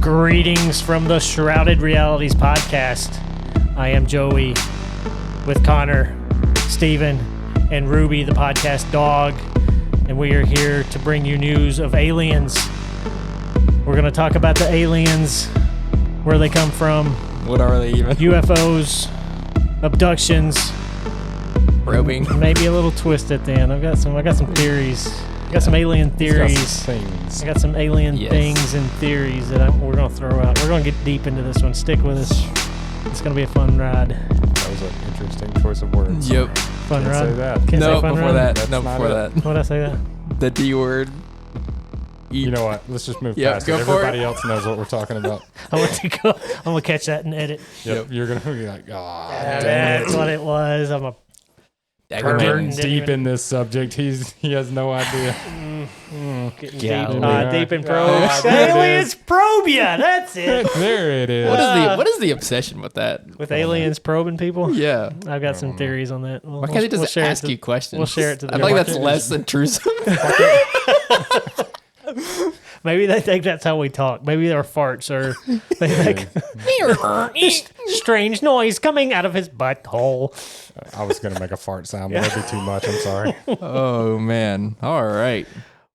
Greetings from the Shrouded Realities podcast. I am Joey with Connor, Steven, and Ruby, the podcast dog, and we are here to bring you news of aliens. We're going to talk about the aliens, where they come from, what are they even? UFOs, abductions, Probing. maybe a little twist at the end. I got some theories. I got some alien theories. I got some alien things and theories that we're going to throw out. We're going to get deep into this one. Stick with us. It's going to be a fun ride. That was an interesting choice of words. Yep. Fun ride? Say that. Can't No, say fun before ride? that. That's No, not before it. that. What'd I say that? The D word. You know what? Let's just move Yep, past go it. for Everybody it. else knows what we're talking about. I'm going to catch that and edit. Yep. You're going to be like, oh, That's what it was. I'm a we're getting Didn't deep even- in this subject. He has no idea. getting Yeah. deep in Oh, probes. there it Aliens is. probe ya. That's it. There it is. What is the obsession with that? With aliens probing people? Yeah. I've got some theories on that. Why can't they just share it ask to- you questions? we'll share it to the I feel like market. that's less intrusive. Maybe they think that's how we talk. Maybe our farts are they think strange noise coming out of his butthole. I was going to make a fart sound, but that'd be too much. I'm sorry. Oh, man. All right.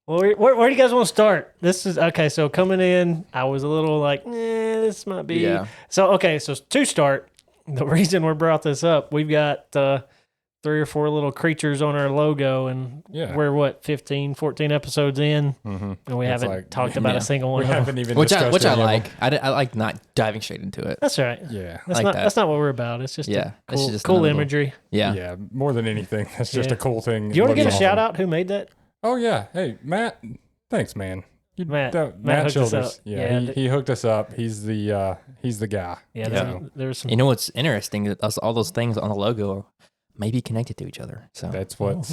Well, where do you guys want to start? This is okay. So coming in, I was a little like, this might be. Yeah. So so to start, the reason we brought this up, we've got 3 or 4 little creatures on our logo, and Yeah. we're 15, 14 episodes in, and we It's haven't like- talked about Yeah. a single one We of them. haven't even Which discussed I any of like. I like not diving straight into it. That's right. them. Yeah. That's like not that. that's not what we're about. It's just Yeah, a it's cool, just cool another little- imagery. Yeah. Yeah. More than anything. That's just Yeah. a cool thing. Do you want to Looks give a awesome. shout out? Who made that? Oh, yeah. Hey, Matt. Thanks, man. Matt Matt hooked us Childers. up. Yeah, Yeah, he hooked us up. He's the guy. Yeah, Yeah. there's some. You know what's interesting? That all those things on the logo may be connected to each other. So That's what's.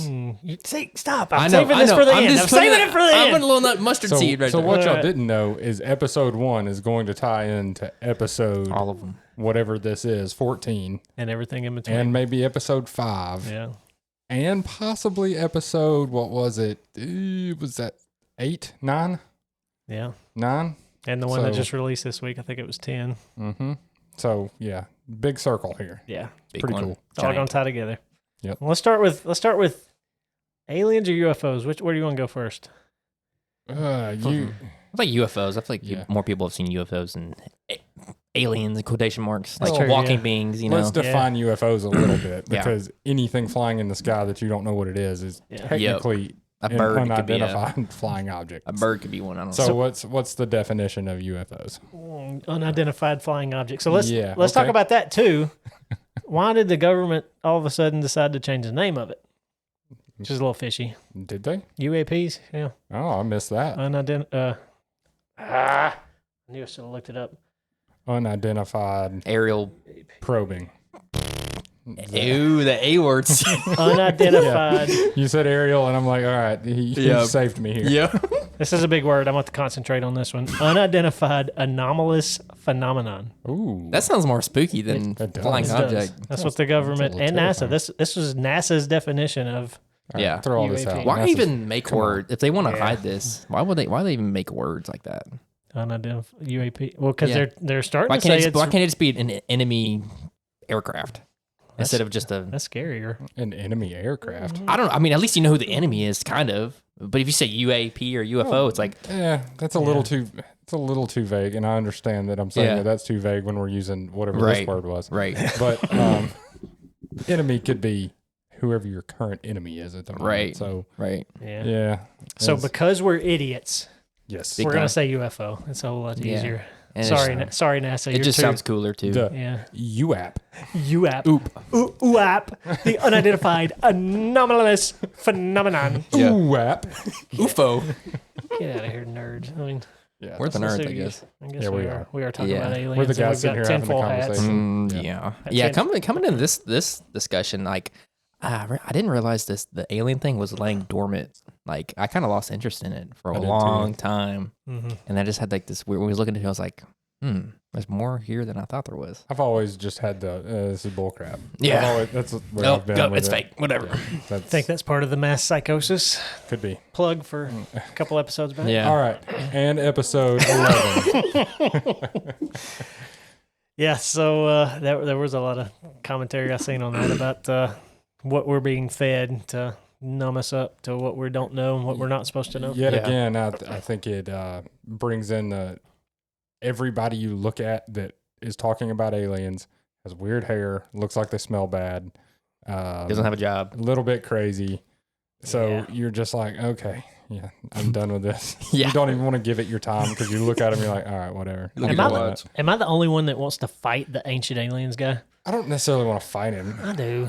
Stop! I I'm know, saving I this know. for the I'm end. just I'm putting saving it for the I'm end. putting a little nut mustard So, seed right so there. what y'all Alright. didn't know is episode 1 is going to tie into episode All of them. whatever this is, 14, And everything in between. and maybe episode 5, yeah. and possibly episode, what was it? Was that 8, 9? Yeah. 9? And the one that So- just released this week, I think it was 10. Mm-hmm. So yeah, big circle here. Yeah. Big Pretty one. cool. It's all Giant. gonna tie together. Yep. Let's start with aliens or UFOs. Where do you want to go first? You I feel like UFOs. I feel like Yeah. more people have seen UFOs than aliens in quotation marks, like Sure, walking yeah. beings. You know, let's define UFOs a little bit, Yeah. because anything flying in the sky that you don't know what it is Yeah. technically a an bird could be unidentified flying object. a bird could be one. I don't So, know. what's the definition of UFOs? Unidentified flying object. So let's Yeah, talk okay. about that too. Why did the government all of a sudden decide to change the name of it? Which is a little fishy. Did they? UAPs, yeah. Oh, I missed that. I knew I should have looked it up. Unidentified Aerial. probing. Ew, the A words. Unidentified. You said aerial, and I'm like, all right, he Yep. saved me here. yeah. This is a big word. I'm going to concentrate on this one. Unidentified anomalous phenomenon. Ooh, That sounds more spooky than It does. flying It does. object. That's what the government That's a and little NASA. This was NASA's definition of. All right, Yeah. throw all this UAP. out. Why NASA's- even make come on. words if they want to Yeah. hide this? Why would they even make words like that? Unidentified UAP. Well, because Yeah. they're starting Why to say can't it's. why can't it just be an enemy aircraft instead of just a? That's scarier. an enemy aircraft? I don't know. I mean, at least you know who the enemy is, kind of. But if you say UAP or UFO, it's like Yeah, that's a little too. It's a little too vague, and I understand that I'm saying Yeah. that that's too vague when we're using whatever Right. this word was. right. But enemy could be whoever your current enemy is at the moment. Right. So Right. Yeah. yeah. So It's- because we're idiots, yes, Big we're going time. to say UFO. It's a whole lot Yeah. easier. And Sorry, NASA. It you're just too- sounds cooler too. the Yeah. UAP. UAP. Oop. UAP. The unidentified anomalous phenomenon. Yeah. UAP. UFO. Get out of here, nerds. I mean, Yeah, We're the that's- nerds, I guess. Yeah, we we are. are. We are talking Yeah. about aliens. We're the and guys we've sitting got here having the tinfoil hats. conversation. Yeah. That's Yeah. it. Coming into this discussion, like I didn't realize the alien thing was laying dormant. Like I kind of lost interest in it for I a did too. long time, Mm-hmm. and I just had like this weird. When we was looking at it, I was like, There's more here than I thought there was. I've always just had this is bullcrap. Yeah. That's where I've been with it's it. fake. Whatever. Yeah, I think that's part of the mass psychosis could be. plug for a couple episodes back. Yeah. All right. And episode 11. Yeah, so there was a lot of commentary I seen on that about what we're being fed to numb us up to what we don't know and what we're not supposed to know. Yet Yeah. again, I think it brings in everybody you look at that is talking about aliens has weird hair, looks like they smell bad, Doesn't have a job. a little bit crazy. So Yeah. you're just like, okay, yeah, I'm done with this. Yeah. You don't even want to give it your time because you look at them, you're like, all right, whatever. Look Am at I, your the, watch. am I the only one that wants to fight the ancient aliens guy? I don't necessarily want to fight him. I do.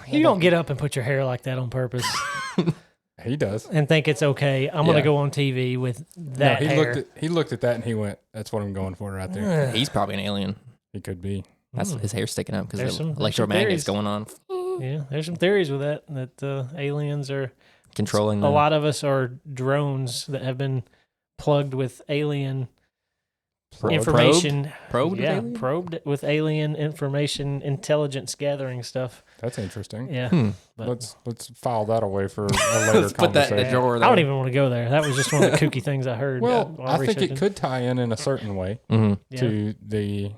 You don't get up and put your hair like that on purpose He does. and think it's okay. I'm going Yeah. to go on TV with that he hair. looked at that and he went, that's what I'm going for right there. He's probably an alien. He could be. That's his hair sticking up because There's the some electromagnet's theories. going on, Yeah, there's some theories with that aliens are controlling a lot of us are drones that have been plugged with alien information. Probed with Yeah, alien? probed with alien information, intelligence gathering stuff. That's interesting. Yeah, but Let's file that away for a later Let's put that in the conversation. drawer. I don't even want to go there. That was just one of the kooky things I heard. Well, while I think it researching. could tie in a certain way Yeah. to the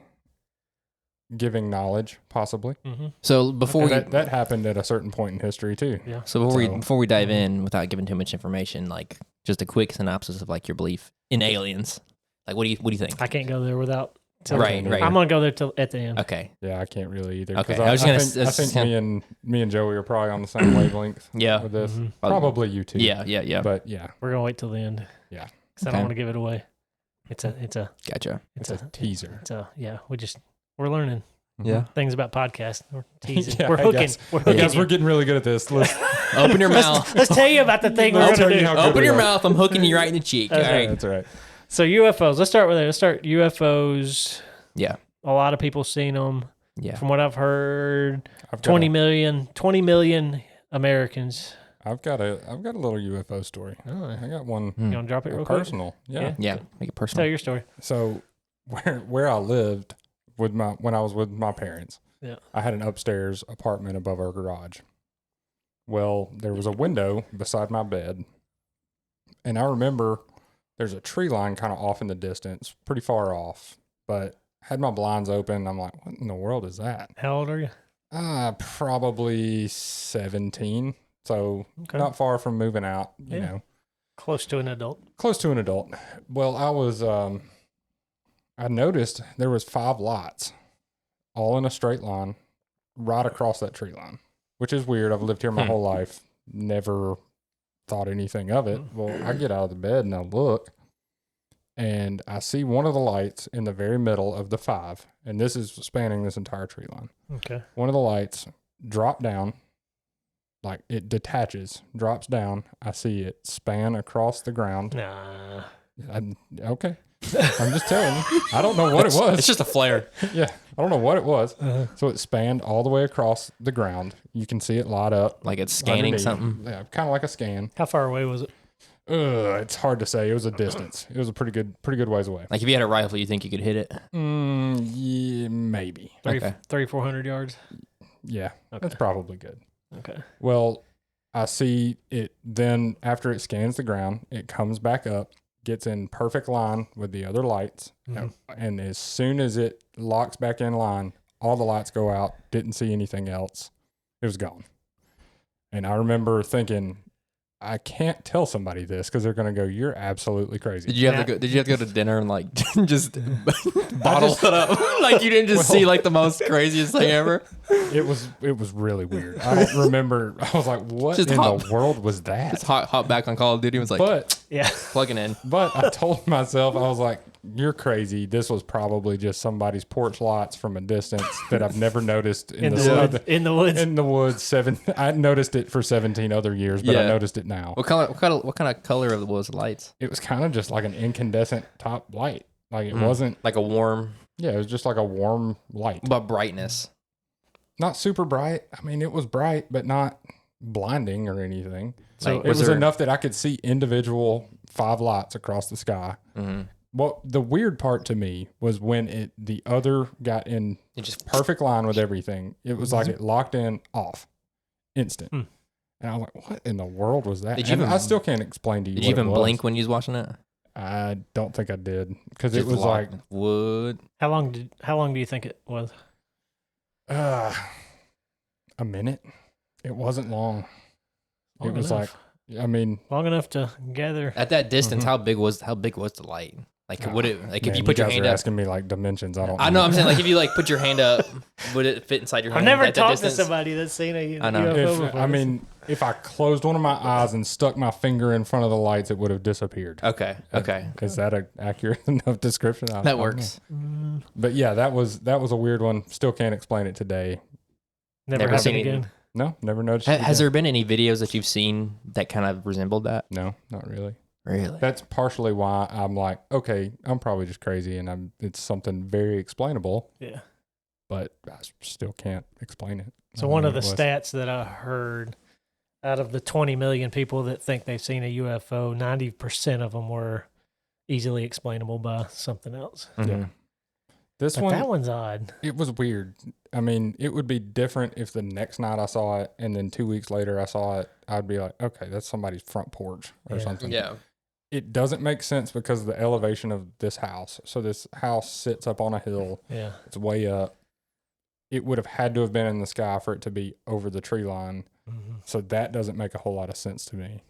giving knowledge, possibly. Mm-hmm. So before And we that happened at a certain point in history too. Yeah. So before we dive Mm-hmm. in, without giving too much information, like just a quick synopsis of like your belief in aliens. Like, what do you think? I can't go there without. Right, right. I'm gonna go there till at the end. Okay. Yeah, I can't really either. Okay, 'cause I was gonna think, I s- think s- me and Joey are probably on the same wavelength Yeah. with this. Mhm. Probably you too. Yeah. But yeah, We're gonna wait till the end. Yeah. Because I Okay. don't want to give it away. It's a Gotcha. it's a teaser. we're learning Yeah. things about podcasts. We're teasing. Yeah, we're I hooking. guess. We're I hooking. guess you. we're getting really good at this. Let's, Open your mouth. Let's tell you about the thing we're I'll gonna tell do. you how good Open we your are. mouth. I'm hooking you right in the cheek. That's All right. That's right. So UFOs. Let's start with it. Let's start UFOs. Yeah. A lot of people seen them. Yeah. From what I've heard, I've got 20 million Americans. I've got a little UFO story. I got one You want to drop it real quick? personal. Yeah. Yeah. Yeah. Make it Tell personal. your story. So where I lived when I was with my parents, Yeah. I had an upstairs apartment above our garage. Well, there was a window beside my bed, and I remember there's a tree line kind of off in the distance, pretty far off, but had my blinds open. I'm like, what in the world is that? How old are you? Probably 17. So Okay. not far from moving out, you Yeah. know. Close to an adult. Close to an adult. Well, I noticed there was 5 lights all in a straight line right across that tree line, which is weird. I've lived here my whole life, never thought anything of it. Well, I get out of the bed and I look, and I see one of the lights in the very middle of the 5, and this is spanning this entire tree line. Okay. One of the lights drop down, like it detaches, drops down. I see it span across the ground. Nah. Okay. I'm just telling you. I don't know what it was. It's just a flare. Yeah. I don't know what it was. So it spanned all the way across the ground. You can see it light up. Like it's scanning underneath. something. Yeah, kind of like a scan. How far away was it? It's hard to say. It was a distance. It was a pretty good ways away. Like if you had a rifle, you think you could hit it? Yeah, maybe. 300-400 yards? Yeah, Okay. that's probably good. Okay. Well, I see it then after it scans the ground, it comes back up, gets in perfect line with the other lights. And as soon as it locks back in line, all the lights go out. Didn't see anything else. It was gone. And I remember thinking, I can't tell somebody this because they're going to go, you're absolutely crazy. Did you have to go to dinner and like just bottle it up? Like you didn't just see like the most craziest thing ever? It was really weird. I don't remember. I was like, what Just in hop- the world was that? Just hop back on Call of Duty and was like But Yeah. plugging in. But I told myself, I was like, you're crazy. This was probably just somebody's porch lights from a distance that I've never noticed In the woods. In the woods. I noticed it for 17 other years, but I Yeah. noticed it now. What kind of color was the lights? It was kind of just like an incandescent top light. Like it wasn't, Like a warm, yeah, it was just like a warm light. but brightness. Not super bright. I mean, it was bright, but not blinding or anything. So It was enough that I could see individual 5 lights across the sky. Well, the weird part to me was when the other got in It just perfect line with everything. It was like it locked in off, instant. And I was like, what in the world was that? I still can't explain to you. Did you even blink when you was watching it? I don't think I did, because it was like wood. How long do you think it was? a minute. It wasn't long. It was enough. long enough to gather. At that distance, how big was the light? Like, would it, like, if you put your hand up? Asking me like dimensions. I don't I know, I'm saying, like, if you like put your hand up, would it fit inside your hand? I've never at that talked to distance? somebody that's seen a I know. UFO before. If I closed one of my eyes and stuck my finger in front of the lights, it would have disappeared. Okay. Is that an accurate enough description? That works. But yeah, that was a weird one. Still can't explain it today. Never seen happened it. again. No, never noticed. Has there been any videos that you've seen that kind of resembled that? No, not really. Really? That's partially why I'm like, okay, I'm probably just crazy, and it's something very explainable. Yeah. But I still can't explain it. So one of the stats that I heard, out of the 20 million people that think they've seen a UFO, 90% of them were easily explainable by something else. Yeah. That one's odd. It was weird. I mean, it would be different if the next night I saw it and then 2 weeks later I saw it. I'd be like, okay, that's somebody's front porch or something. Yeah. It doesn't make sense because of the elevation of this house. So this house sits up on a hill. Yeah. It's way up. It would have had to have been in the sky for it to be over the tree line. Mm-hmm. So that doesn't make a whole lot of sense to me.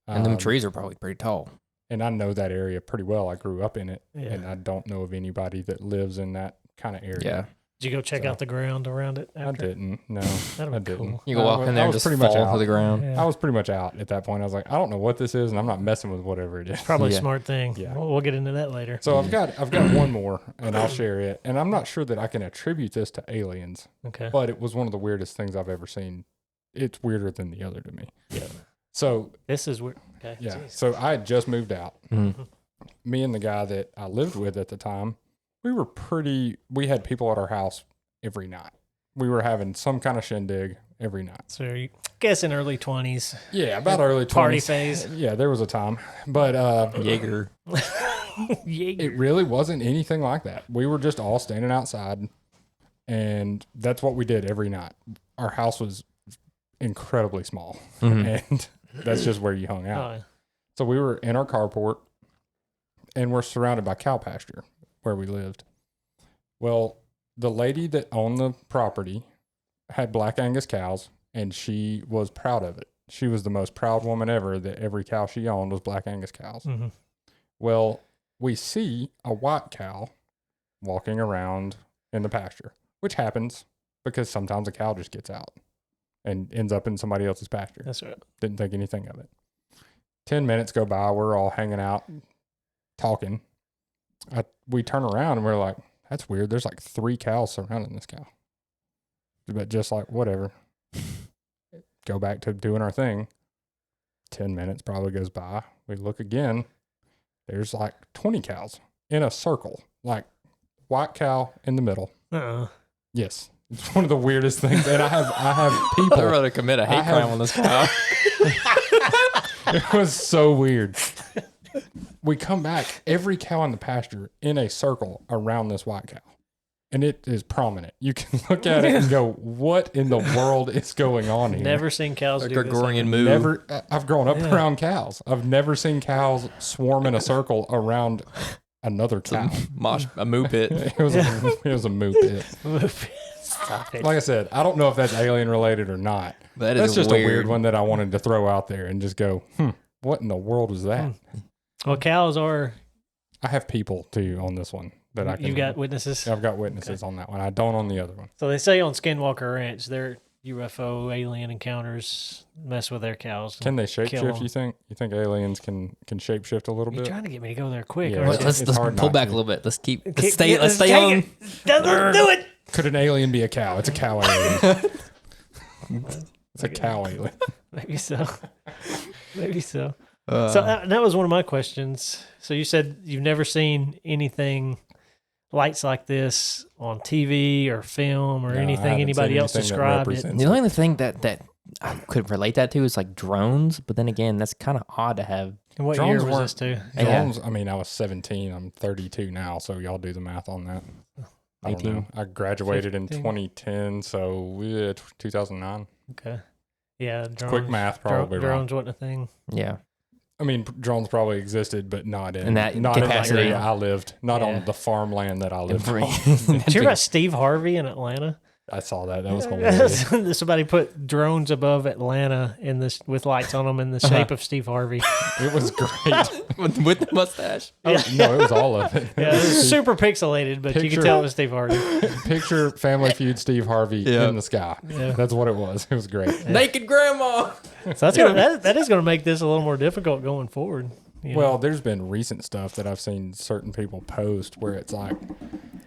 And them trees are probably pretty tall. And I know that area pretty well. I grew up in it. Yeah. And I don't know of anybody that lives in that kind of area. Yeah. Did you go check out the ground around it after? I didn't. No, That'd I be didn't. cool. You go walk in there and just fall to the ground. Yeah. I was pretty much out at that point. I was like, I don't know what this is, and I'm not messing with whatever it is. Probably Yeah. a smart thing. Yeah. We'll get into that later. So I've got one more, and I'll share it. And I'm not sure that I can attribute this to aliens, Okay. but it was one of the weirdest things I've ever seen. It's weirder than the other to me. Yeah. So This is weird. Okay. yeah. Jeez. So I had just moved out. Mm-hmm. Me and the guy that I lived with at the time, we had people at our house every night. We were having some kind of shindig every night. So you guessing early 20s. Yeah, about early 20s. Party phase. Yeah, there was a time. But Jaeger. it really wasn't anything like that. We were just all standing outside, and that's what we did every night. Our house was incredibly small, and that's just where you hung out. Oh, So we were in our carport, and we're surrounded by cow pasture where we lived. Well, the lady that owned the property had Black Angus cows, and she was proud of it. She was the most proud woman ever that every cow she owned was Black Angus cows. mm-hmm. Well, we see a white cow walking around in the pasture, which happens because sometimes a cow just gets out and ends up in somebody else's pasture. That's right. Didn't think anything of it. 10 minutes go by. We're all hanging out, talking. We turn around and we're like, that's weird. There's like 3 cows surrounding this cow. But just like, whatever. Go back to doing our thing. 10 minutes probably goes by. We look again. There's like 20 cows in a circle. Like, white cow in the middle. Uh-uh. Yes. It's one of the weirdest things. And I have people. They're going to commit a hate crime on this cow. It was so weird. We come back, every cow in the pasture in a circle around this white cow. And it is prominent. You can look at it and go, what in the world is going on here? Never seen cows Like do a this. Gregorian move. Never. I've grown up around cows. I've never seen cows swarm in a circle around another cow. A moo pit. It was a moo pit. Stop it. Like I said, I don't know if that's alien related or not. That's just a weird one that I wanted to throw out there and just go, what in the world was that? Well, cows are. I have people too on this one that I can. You've got witnesses? I've got witnesses on that one. I don't on the other one. So they say on Skinwalker Ranch, their UFO alien encounters mess with their cows. Can they kill shapeshift, them. you think? You think aliens can shapeshift a little You're bit? trying to get me to go there quick. Yeah, aren't you? Let's It's hard pull not back to. a little bit. Let's Let's stay take on. it. Let's do it. Could an alien be a cow? It's a cow alien. It's a cow alien. Maybe so. Maybe so. So that was one of my questions. So you said you've never seen anything lights like this on TV or film or No, I anything haven't anybody seen else anything that described it. represents The only thing that I could relate that to is like drones, but then again, that's kind of odd to have And what Drones year was weren't- this too? Drones, I mean, I was 17. I'm 32 now, so y'all do the math on that. I don't 18. know. I graduated in 15. 2010, so 2009. Okay. Yeah, drones, Quick math, probably wrong. drones wasn't a thing. Yeah. I mean, drones probably existed, but not in that not in the capacity. area I lived, not Yeah. on the farmland that I lived on. Did you hear about Steve Harvey in Atlanta? I saw that. That was hilarious. Somebody put drones above Atlanta in this with lights on them in the shape of Steve Harvey. It was great. with the mustache. Yeah. No, it was all of it. Yeah, it was super pixelated, but you Picture- could tell it was Steve Harvey. Picture Family Feud Steve Harvey Yeah. in the sky. Yeah. That's what it was. It was great. Naked grandma. So that's that is gonna make this a little more difficult going forward. you know? Well, there's been recent stuff that I've seen certain people post where it's like,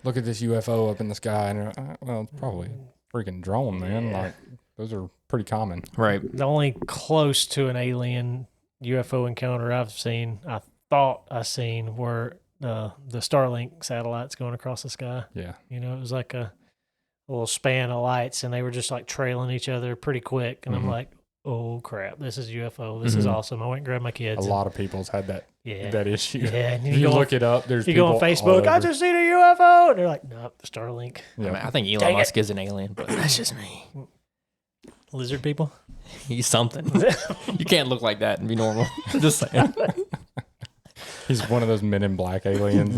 look at this UFO up in the sky. And well, it's probably a freaking drone, man. Yeah. Like, those are pretty common. Right. the only close to an alien UFO encounter I've seen, I thought I seen, were the Starlink satellites going across the sky. Yeah. You know, it was like a little span of lights, and they were just like trailing each other pretty quick. And I'm like, oh crap, this is UFO. This is awesome. I went and grabbed my A kids. lot of people's had that Yeah. that issue. Yeah, and If you look it up, there's You go people on Facebook, all I over. just seen a UFO, and they're like, nope, Starlink. Yeah. I, mean, I think Dang Elon it. Musk is an alien, but that's just me. Lizard people. He's something. You can't look like that and be normal. Just saying. He's one of those Men in Black aliens.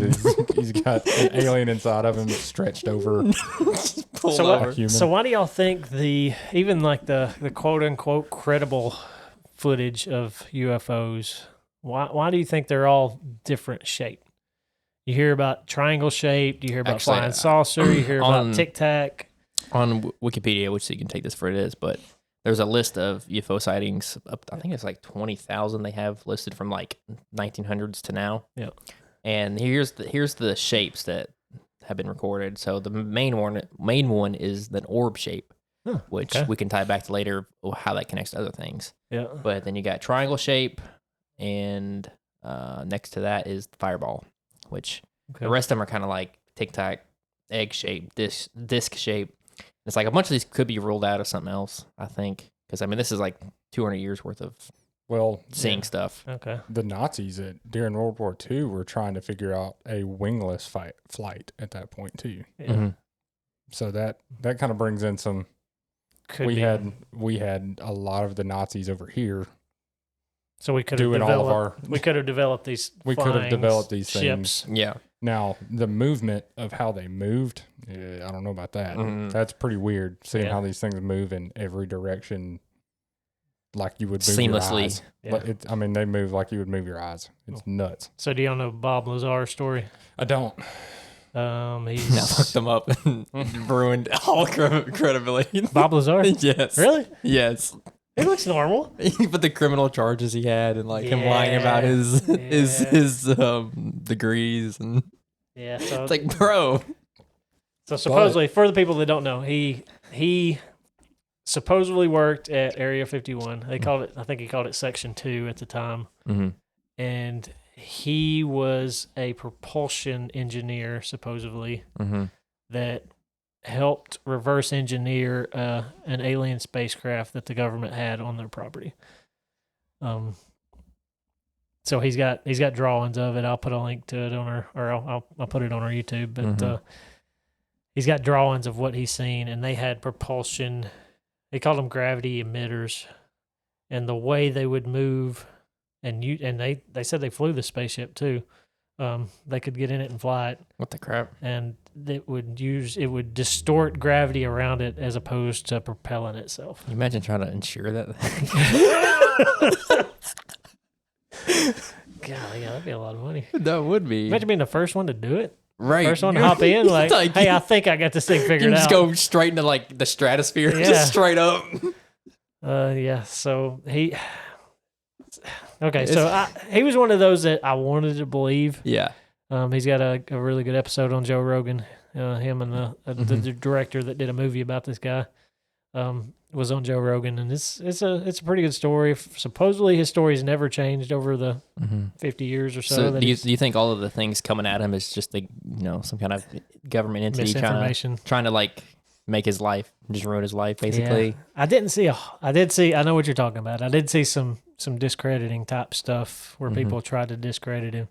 He's got an alien inside of him stretched over. Pulled So over. what, human. so why do y'all think even like the quote unquote credible footage of UFOs? Why do you think they're all different shape? You hear about triangle shaped. You hear about Actually, flying saucer. You hear about on- tic tac. On Wikipedia, which you can take this for it is, but there's a list of UFO sightings. I think it's like 20,000 they have listed from like 1900s to now. Yeah. And here's the shapes that have been recorded. So the main one is the orb shape, Huh, which okay. we can tie back to later how that connects to other things. Yeah. But then you got triangle shape, and next to that is the fireball, which Okay. the rest of them are kind of like tic tac, egg shape, disc shape. It's like a bunch of these could be ruled out of something else, I think, because I mean this is like 200 years worth of Well, seeing stuff. Okay. the Nazis during World War II were trying to figure out a wingless flight at that point too. Yeah. Mhm. So that kind of brings in some. Could we be. had a lot of the Nazis over here So we could have doing all of our. we could have developed these. We could have flying developed these ships. things. Yeah, Now the movement of how they moved, I don't know about that. Mhm. That's pretty weird. Seeing Yeah. how these things move in every direction, like you would move seamlessly. Your eyes. Yeah. But I mean, they move like you would move your eyes. It's nuts. So do y'all know Bob Lazar's story? I don't. Now He's looked them up and ruined all credibility. Bob Lazar. Yes, Really? Yes. He looks normal. But the criminal charges he had and like him lying about his degrees and Yeah. So it's like, bro. So supposedly, for the people that don't know, he supposedly worked at Area 51. They called it, I think he called it Section 2 at the time. Mm-hmm. And he was a propulsion engineer, supposedly, Mm-hmm. that helped reverse engineer an alien spacecraft that the government had on their property. So he's got drawings of it. I'll put a link to it on I'll put it on our YouTube. But Mhm. he's got drawings of what he's seen, and they had propulsion. They called them gravity emitters, and the way they would move, and they said they flew the spaceship too. They could get in it and fly it, What the crap? and it would distort gravity around it as opposed to propelling itself. Can you imagine trying to insure that? God, yeah, that'd be a lot of money. That would be. Imagine being the first one to do it. Right. First one to hop in, like, hey, I think I got this thing you figured can just out. go straight into like the stratosphere, Yeah. just straight up. Yeah. So he. Okay, so he was one of those that I wanted to believe. Yeah. He's got a really good episode on Joe Rogan. Him and the director that did a movie about this guy was on Joe Rogan, and it's a pretty good story. Supposedly his story's never changed over the 50 years or so. So that do you he's think all of the things coming at him is just some kind of government entity misinformation. trying to like make his life, just ruin his life, basically. Yeah. I know what you're talking about. I did see some discrediting type stuff where people tried to discredit him.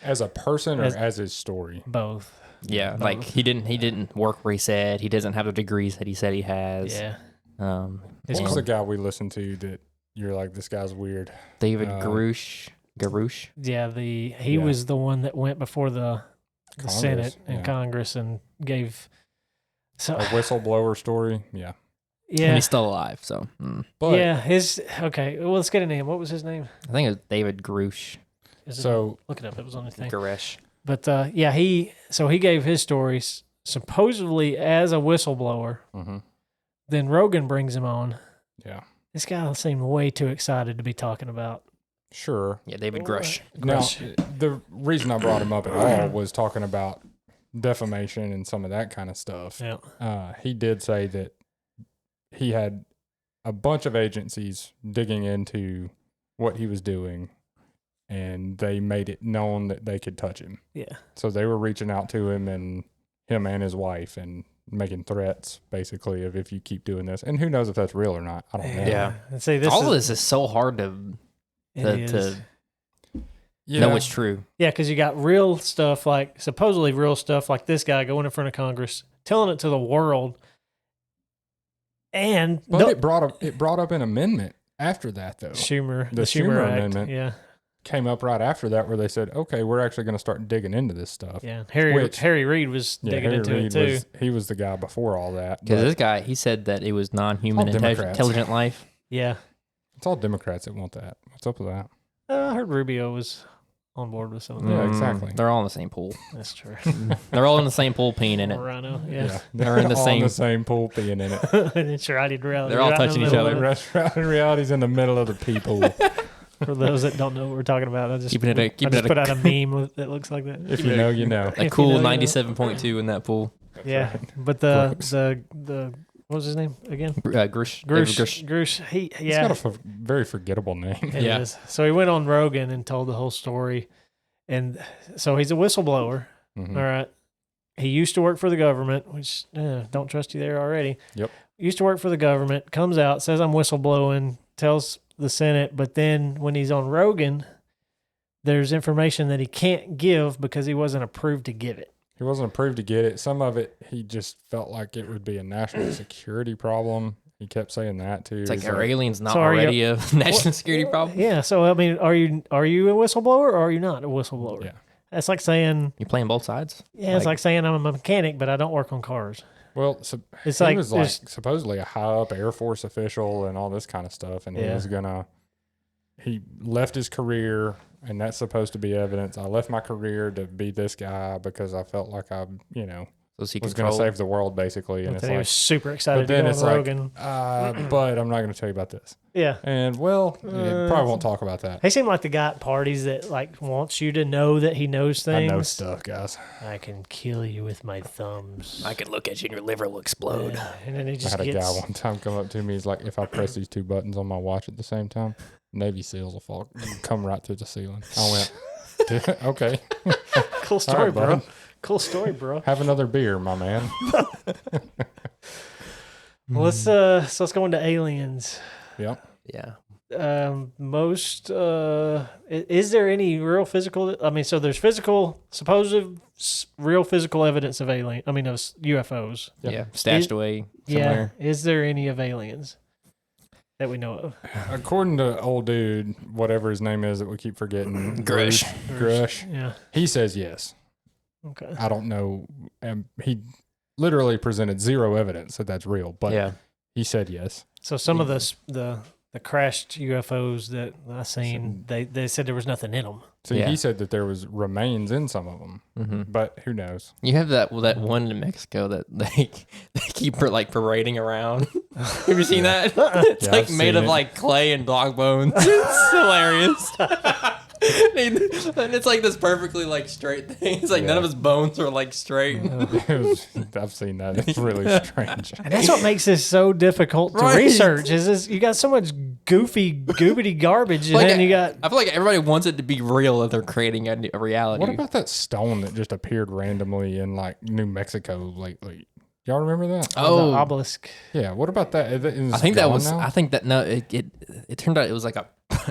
As a person or as his story? Both. Yeah, Both. like he didn't work where he said. He doesn't have the degrees that he said he has. Yeah. What was the guy we listened to that you're like, this guy's weird? David Garouche. Yeah, he was the one that went before the Senate and Congress and gave a whistleblower story. Yeah. Yeah. And he's still alive, so. But okay. Well, let's get into him. What was his name? I think it was David Garouche. Look it up. It was on the thing. Garesh. But he gave his stories supposedly as a whistleblower. Mm-hmm. Then Rogan brings him on. Yeah. This guy seemed way too excited to be talking about. Sure. Yeah, David Grush. Now, the reason I brought him up at all was talking about defamation and some of that kind of stuff. Yeah. He did say that he had a bunch of agencies digging into what he was doing, and they made it known that they could touch him. Yeah. So they were reaching out to him and his wife and making threats, basically, of if you keep doing this. And who knows if that's real or not. I don't know. Yeah. And see, All of this is so hard to know it's true. Yeah, because you got real stuff, like supposedly real stuff, like this guy going in front of Congress, telling it to the world. But it brought up an amendment after that, though. the Schumer Act, amendment came up right after that, where they said, okay, we're actually going to start digging into this stuff. Yeah, Harry Reid was digging into it too. He was the guy before all that. Because this guy, he said that it was non-human intelligent life. Yeah. It's all Democrats that want that. What's up with that? I heard Rubio was on board with some of that. Yeah, exactly. They're all in the same pool. That's true. They're all in the same pool peeing in it. Rhino, yeah. They're in the same pool peeing in it. It's shrouded reality. They're all touching each other. Shrouded reality's in the middle of the people. For those that don't know what we're talking about, I just put out a meme that looks like that. If you know, you know. A cool 97.2 in that pool. Yeah, but the what was his name again? Grush. Grush. He's got a very forgettable name. It is. So he went on Rogan and told the whole story, and so he's a whistleblower. Mm-hmm. All right. He used to work for the government, which don't trust you there already. Yep. Used to work for the government. Comes out, says I'm whistleblowing, tells the Senate, but then when he's on Rogan, there's information that he can't give because he wasn't approved to give it. He wasn't approved to get it. Some of it, he just felt like it would be a national security problem. He kept saying that too. It's like, are aliens not So already a national security problem? Yeah. So I mean, are you a whistleblower or are you not a whistleblower? Yeah. That's like saying You're playing both sides. Yeah, it's like saying I'm a mechanic, but I don't work on cars. Well, it's he was like supposedly a high up Air Force official and all this kind of stuff, and he left his career, and that's supposed to be evidence. I left my career to be this guy because I felt like I, was going to save the world, basically. And he was super excited to go on Rogan. But I'm not going to tell you about this. Yeah. And probably won't talk about that. He seemed like the guy at parties that like wants you to know that he knows things. I know stuff, guys. I can kill you with my thumbs. I can look at you and your liver will explode. Yeah. And then he just I had a guy one time come up to me. He's like, if I press these two buttons on my watch at the same time, Navy SEALs will come right through the ceiling. I went, okay. Cool story, right, bro. bud. Cool story, bro. Have another beer, my man. Well, let's go into aliens. Yep. Yeah. Is there any real physical? I mean, so there's supposed real physical evidence of of UFOs. Yep. Yeah. Stashed away somewhere. Yeah. Is there any of aliens that we know of? According to old dude, whatever his name is that we keep forgetting, Grush. Yeah. He says yes. Okay. I don't know. He literally presented zero evidence that that's real, but he said yes. So some of the crashed UFOs that I seen, they said there was nothing in them. So he said that there was remains in some of them, but who knows? You have that one in Mexico that they keep parading around. Have you seen that? It's made of clay and dog bones. It's hilarious. And it's this perfectly straight thing. It's none of his bones are straight. I've seen that. It's really strange. And that's what makes this so difficult to research. Is you got so much goofy garbage, and then you got. I feel like everybody wants it to be real, and they're creating a reality. What about that stone that just appeared randomly in New Mexico lately? Y'all remember that? The Oh, obelisk. Yeah. What about that? I think that was. I think that no. It turned out it was like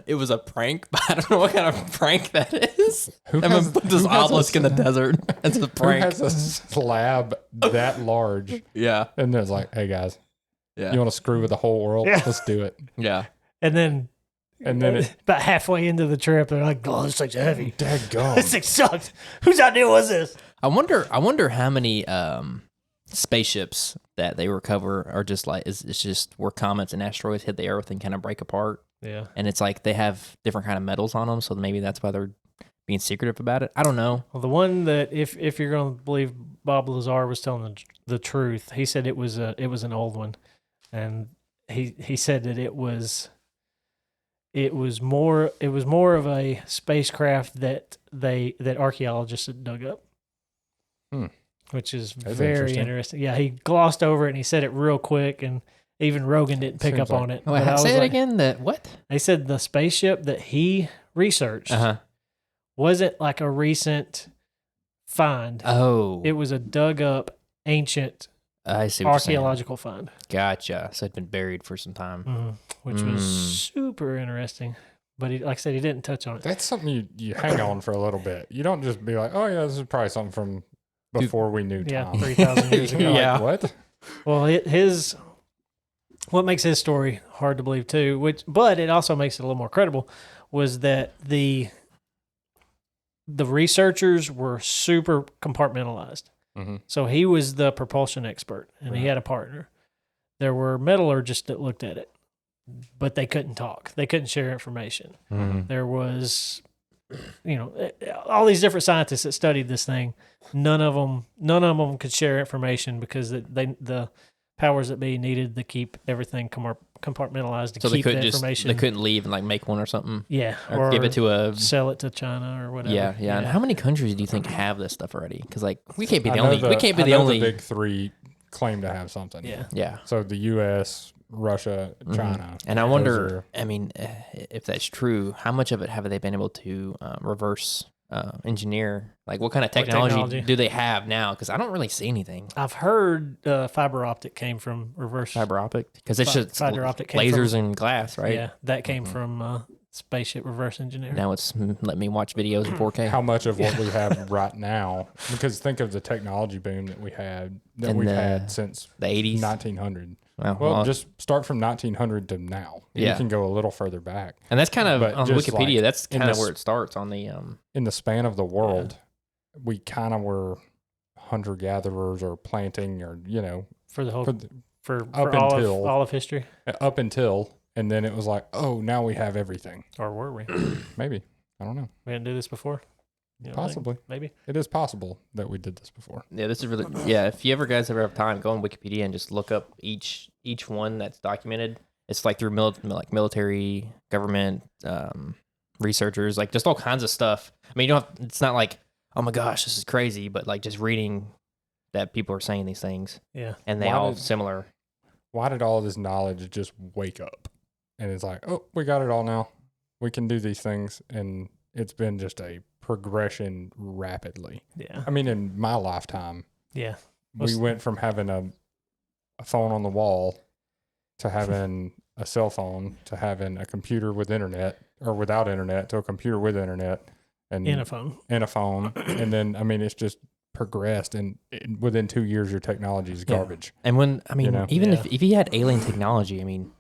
it was a prank, but I don't know what kind of prank that is. Who I'm has- gonna put this who has obelisk in the desert. It's a Who prank. has a slab that large? Yeah, And there's like, hey guys, yeah, you want to screw with the whole world? Yeah. Let's do it. yeah. And then It, about halfway into the trip, they're like, "Oh, this thing's heavy. daggone. This thing sucked. Whose idea was this?" I wonder how many spaceships that they recover are just like it's just where comets and asteroids hit the earth and kind of break apart. Yeah. And it's like they have different kind of metals on them, so maybe that's why they're being secretive about it. I don't know. Well, the one that, if you're going to believe Bob Lazar was telling the truth, he said it was an old one, and he said that it was more of a spacecraft that archaeologists had dug up, which is That's very interesting. Yeah, he glossed over it and he said it real quick, and even Rogan didn't pick Seems up like- on it. Wait, But I was say it like- again. That what? They said the spaceship that he researched wasn't like a recent find. Oh, It was a dug up ancient I see. What you're saying. archaeological find, Gotcha. So it'd been buried for some time. which was super interesting. But he, like I said, he didn't touch on it. That's something you hang on for a little bit. You don't just be like, oh yeah, this is probably something from before we knew Yeah, Tom. 3,000 years ago. You're like, Yeah. what? Well, what makes his story hard to believe too, but it also makes it a little more credible, was that the researchers were super compartmentalized. Mm-hmm. So he was the propulsion expert, and he had a partner. There were metallurgists that looked at it, but they couldn't talk. They couldn't share information. Mm-hmm. There was, all these different scientists that studied this thing. None of them could share information because the powers that be needed to keep everything compartmentalized to So they keep the couldn't information. they couldn't leave and like make one or something, Yeah, or give it to a. sell it to China or whatever. Yeah. And how many countries do you think have this stuff already? Because like we can't be I the know only. We can't be I the know only. The big three claim to have something. Yeah. Yeah. So the U.S., Russia, China. And I Those wonder, are- I mean, if that's true, how much of it have they been able to reverse engineer? Like, what kind of technology do they have now? Because I don't really see anything. I've heard fiber optic came from reverse. Fiber optic? Because it's just Fiber optic came lasers from, and glass, right? Yeah, that came from spaceship reverse engineering. Now it's let me watch videos in 4K. how much of what we have right now? Because think of the technology boom that we've had since the 80s? 1900. Well, Well, just start from 1900 to now. Yeah. You can go a little further back. and that's kind of but on just Wikipedia. like That's in kind of this- where it starts on the In the span of the world, we kind of were hunter gatherers or planting, or for the whole for the- for up all until- of history, up until, and then it was like, oh, now we have everything. or were we? Maybe, I don't know. We didn't do this before. You know, Possibly, maybe. it is possible that we did this before. Yeah, this is really If you guys ever have time, go on Wikipedia and just look up each one that's documented. It's like through military, government, researchers, like just all kinds of stuff. I mean, you don't have, it's not like, oh my gosh, this is crazy, but like just reading that people are saying these things, Yeah. and they Why all did- similar. Why did all this knowledge just wake up? And it's like, oh, we got it all now. We can do these things, and it's been just a progression rapidly. Yeah. I mean, in my lifetime, Yeah. we went from having a phone on the wall to having a cell phone to having a computer with internet or without internet to a computer with internet and In a phone. and then I mean it's just progressed, and within 2 years your technology is garbage. And when I mean, even Yeah. if you had alien technology, I mean,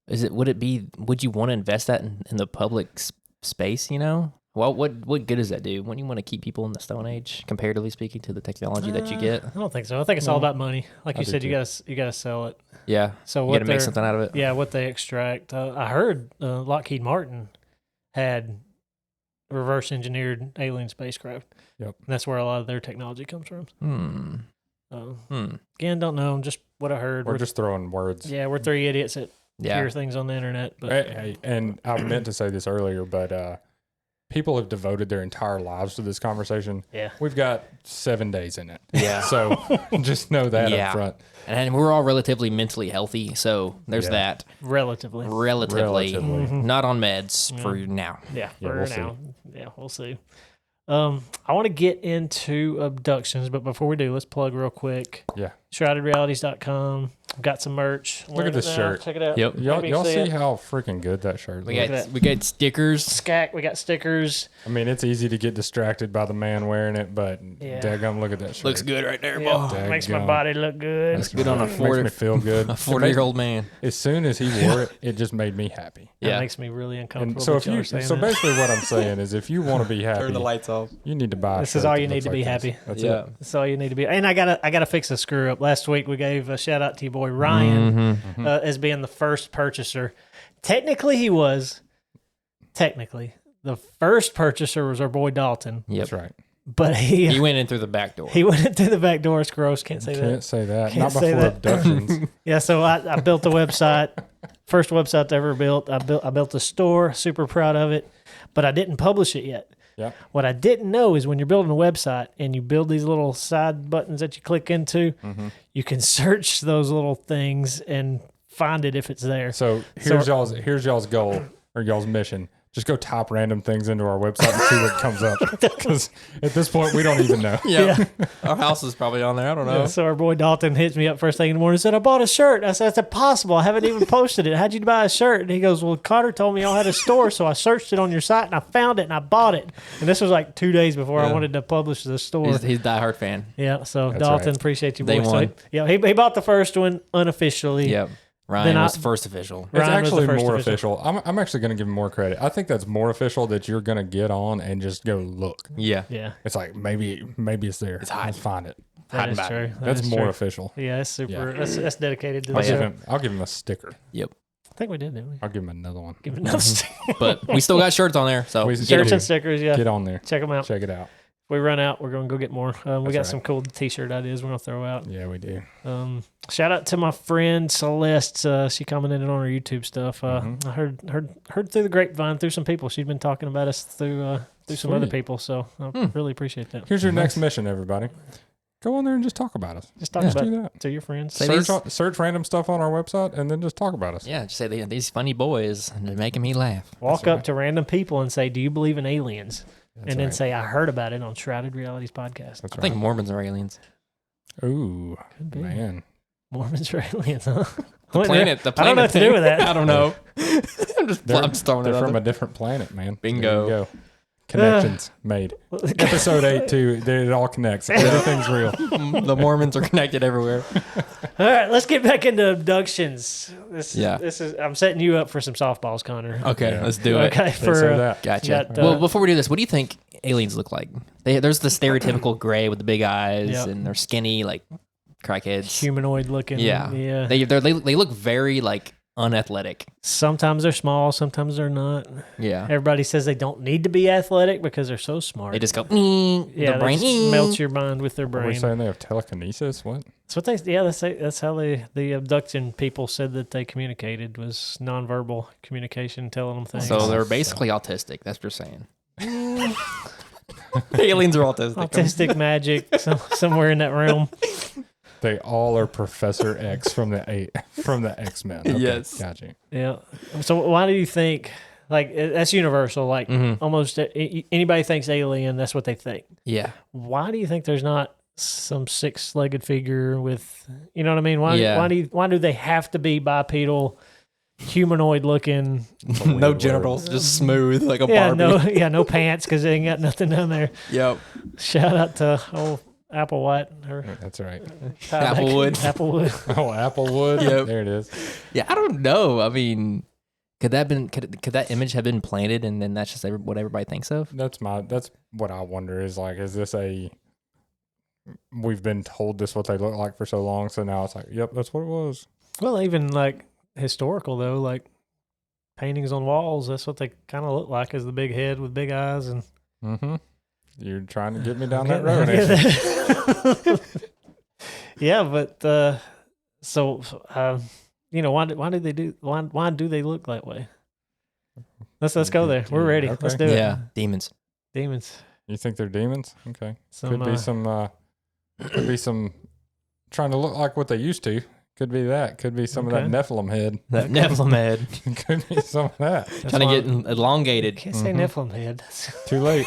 would you want to invest that in the public space? Well, what good does that do? Wouldn't you want to keep people in the Stone Age, comparatively speaking, to the technology that you get? I don't think so. I think it's all about money. Like I you do said, you too. gotta sell it. Yeah, So you what got to make they're- something out of it. Yeah, what they extract. I heard Lockheed Martin had reverse engineered alien spacecraft. Yep. And that's where a lot of their technology comes from. Hmm. Again, don't know. Just what I heard. We're just throwing words. Yeah, we're three idiots that Yeah. hear things on the internet. But Hey, and I meant to say this earlier, but people have devoted their entire lives to this conversation. yeah, We've got 7 days in it. Yeah. So just know that Yeah. up front. And we're all relatively mentally healthy, so there's Yeah. that. relatively. Relatively. Relatively. Not on meds for now. Yeah, Yeah, for we'll see. now. Yeah, we'll see. I want to get into abductions, but before we do, let's plug real quick. Yeah. ShroudedRealities.com. I've got some merch. Look at this shirt. Check it out. Yep. Y'all see how freaking good that shirt looks? We got stickers. Skack. We got stickers. I mean, it's easy to get distracted by the man wearing it, but daggum, look at that shirt. Looks good right there, Yeah, boy. makes my body look good. That's good on a Makes me feel good. A 40-year-old man. As soon as he wore it, it just made me happy. That Yeah. makes me really uncomfortable. And so that if y'all you, are saying so that. basically what I'm saying is, if you want to be happy, Turn the lights off. you need to buy. A This shirt is all that you need looks to be like happy. this. That's Yeah. it. That's all you need to be. And I gotta fix a screw up. Last week we gave a shout out to your boy Ryan as being the first purchaser. Technically, he was. Technically, the first purchaser was our boy Dalton. Yep. That's right. But He went in through the back door. he went in through the back door. It's gross. Can't say Can't that. say that. Can't Not say before that. abductions. Yeah. So I built the website. First website I ever built. I built a store. Super proud of it. But I didn't publish it yet. Yep. What I didn't know is when you're building a website and you build these little side buttons that you click into, you can search those little things and find it if it's there. So here's y'all's goal or y'all's mission. Just go type random things into our website and see what comes up. Because at this point, we don't even know. Yeah. Our house is probably on there. I don't know. Yeah, so our boy Dalton hits me up first thing in the morning and said, I bought a shirt. I said, that's impossible. I haven't even posted it. How'd you buy a shirt? And he goes, well, Connor told me y'all had a store, so I searched it on your site and I found it and I bought it. And this was like 2 days before I wanted to publish the store. He's a diehard fan. Yeah, so That's Dalton, right. appreciate you, Day boy. So one. he bought the first one unofficially. Yep. Then Ryan was first official. It's Ryan was the actually first more official. official. I'm actually going to give him more credit. I think that's more official that you're going to get on and just go look. Yeah. Yeah, It's like maybe it's there. It's hiding. Let's find it. that Hiding is back. true. That's is more true. official. Yeah, that's super. Yeah. That's dedicated to the I'll show. give him a sticker. Yep. I think we did, didn't we? I'll give him another one. Give it another stick. But we still got shirts on there. So We get Shirts do. and stickers, yeah. Get on there. Check them out. Check it out. If we run out, we're going to go get more. We got right. some cool T-shirt ideas we're going to throw out. Yeah, we do. Shout out to my friend Celeste. She commented on our YouTube stuff. I heard through the grapevine through some people. She'd been talking about us through some other Sweet. people. So I really appreciate that. Here's your next mission, everybody. Go on there and just talk about us. Just talk Just about do it that. to your friends. Say Search random stuff on our website and then just talk about us. Yeah, just say these funny boys and they're making me laugh. Walk That's up right. to random people and say, "Do you believe in aliens?" That's and then right. say, "I heard about it on Shrouded Realities podcast." That's I think Mormons are aliens. Ooh, Could be. man. Mormons are aliens, huh? The planet. I don't know what to do with that. I don't know. I'm just throwing it They're out from there. a different planet, man. Bingo. There you go. Connections made. Episode 8 too. It all connects. Everything's real. The Mormons are connected everywhere. All right, let's get back into abductions. This Yeah. is. I'm setting you up for some softballs, Connor. Okay, Yeah. let's do it. Okay, They for say that. Gotcha. got, Well, before we do this, what do you think aliens look like? There's the stereotypical gray with the big eyes, Yep. and they're skinny, like crackheads. humanoid looking. Yeah. yeah. They look very like unathletic. Sometimes they're small, sometimes they're not. Yeah. Everybody says they don't need to be athletic because they're so smart. They just go. yeah, the brain. they just melt your mind with their Are we brain. saying they have telekinesis? What? That's what they. Yeah, that's how the abduction people said that they communicated was nonverbal communication, telling them things. So they're basically autistic. That's what you're saying. Aliens are autistic. autistic magic somewhere in that realm. They all are Professor X from the X-Men. Okay, Yes. Gotcha. Yeah. So why do you think? Like that's universal. Like almost anybody thinks alien. That's what they think. Yeah. Why do you think there's not some six-legged figure with? You know what I mean? Yeah. Why do they have to be bipedal, humanoid looking? No genitals, just smooth like a Yeah. Barbie. No pants because they ain't got nothing down there. Yep. Shout out to old Applewhite or That's right. Applewood. Applewood. Oh, Applewood. Yep. There it is. Yeah, I don't know. I mean, could that image have been planted and then that's just what everybody thinks of? That's what I wonder is like, is this we've been told this what they look like for so long, so now it's like, yep, that's what it was. Well, even like historical though, like paintings on walls, that's what they kind of look like, is the big head with big eyes and. Mm-hmm. You're trying to get me down that road. ain't you? Yeah, but why do they look that way? Let's go there. We're ready. Okay. Let's do it. Yeah, demons. Demons. You think they're demons? Okay. Some, Could be some trying to look like what they used to. Could be that. Could be some of that Okay. Nephilim head. That Nephilim head. Could be some of that. that's Trying to why- get elongated. Can't say Nephilim head. Too late.